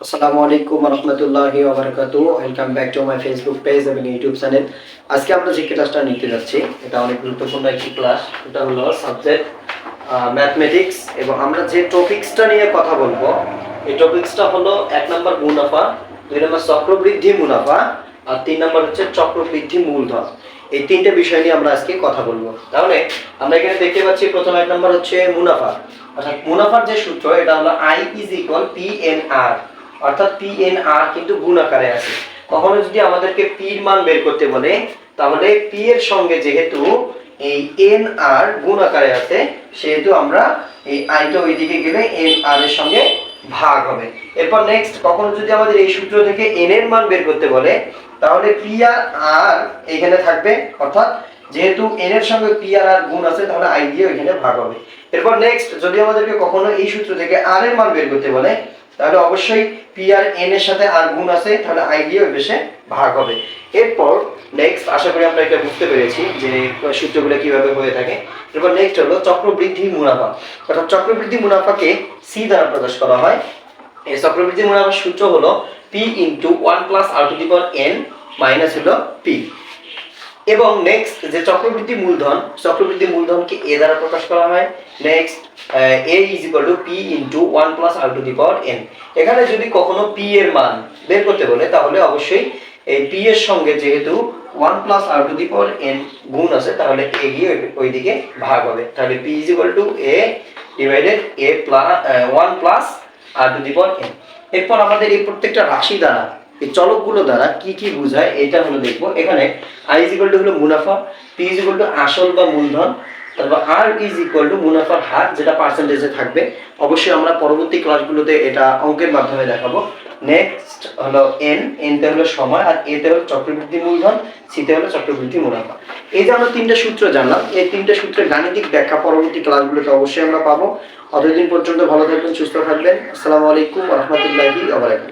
আসসালামু আলাইকুম রহমতুল্লাহি ওয়া বারাকাতুহু। Welcome back to my Facebook page এবং ইউটিউব চ্যানেল। আজকে আমরা যে ক্লাসটা নিতে যাচ্ছি এটা অনেক গুরুত্বপূর্ণ একটি ক্লাস। এটা হলো সাবজেক্ট ম্যাথমেটিক্স এবং আমরা যে টপিকসটা নিয়ে কথা বলবো এই টপিকসটা হলো 1 নম্বর মুনাফা, 2 নম্বর চক্রবৃদ্ধি মুনাফা আর 3 নম্বর হচ্ছে চক্রবৃদ্ধি মূলধন। এই তিনটে বিষয় নিয়ে আমরা আজকে কথা বলবো। তাহলে আমরা এখানে দেখতে পাচ্ছি প্রথম 1 নম্বর হচ্ছে মুনাফা। অর্থাৎ মুনাফার যে সূত্র এটা হলো I = PNR, অর্থাৎ PNR কিন্তু গুণ আকারে আছে। কখনো যদি আমাদেরকে P এর মান বের করতে বলে তাহলে P এর সঙ্গে যেহেতু এই NR গুণ আকারে আছে সেহেতু আমরা এই I টা ওইদিকে গেলে NR এর সঙ্গে ভাগ হবে। এরপর নেক্সট কখনো যদি আমাদের এই সূত্র থেকে N এর মান বের করতে বলে তাহলে P আর R এখানে থাকবে, অর্থাৎ যেহেতু N এর সঙ্গে P আর R গুণ আছে তাহলে I দিয়ে এখানে ভাগ হবে। এরপর নেক্সট যদি আমাদেরকে কখনো এই সূত্র থেকে R এর মান বের করতে বলে তাহলে অবশ্যই P আর N এর সাথে R গুণ আছে তাহলে I দিয়ে ওই পাশে ভাগ হবে। এরপর নেক্সট আশা করি আমরা এটা বুঝতে পেরেছি যে সূত্রগুলো কিভাবে হয়ে থাকে। এরপর নেক্সট হলো চক্রবৃদ্ধি মুনাফা। অর্থাৎ চক্রবৃদ্ধি মুনাফাকে C দ্বারা প্রকাশ করা হয়। এই চক্রবৃদ্ধি মুনাফার সূত্র হলো P * 1 + r⁴n মাইনাস হলো P। এবং নেক্সট যে চক্রবৃদ্ধি মূলধনকে A দ্বারা প্রকাশ করা হয়। Next A = P * 1 + r⁴n। এখানে যদি কখনো P এর মান বের করতে বলে তাহলে অবশ্যই এই P এর সঙ্গে যেহেতু 1 + r⁴n গুণ আছে তাহলে A গিয়ে ওইদিকে ভাগ হবে। তাহলে P = A / 1 + r⁴n। এরপর আমাদের এই প্রত্যেকটা রাশি দ্বারা এই চলকগুলো দ্বারা কি কি বোঝায় এটা হলো দেখব। এখানে I হলো মুনাফা, P আসল বা মূলধন, তারপর R মুনাফার হার যেটা পার্সেন্টেজে থাকবে। অবশ্যই আমরা পরবর্তী ক্লাসগুলোতে এটা অঙ্কের মাধ্যমে দেখাবো। নেক্সট হলো N তে হলো সময়, আর A তে হলো চক্রবৃদ্ধি মূলধন, C তে হলো চক্রবৃদ্ধি মুনাফা। এই যে আমরা তিনটা সূত্র জানলাম, এই তিনটা সূত্রের গাণিতিক ব্যাখ্যা পরবর্তী ক্লাসগুলোতে অবশ্যই আমরা পাবো। ততদিন পর্যন্ত ভালো থাকবেন, সুস্থ থাকবেন। আসসালামু আলাইকুম ওয়া রাহমাতুল্লাহি ওয়া বারাকাতুহু।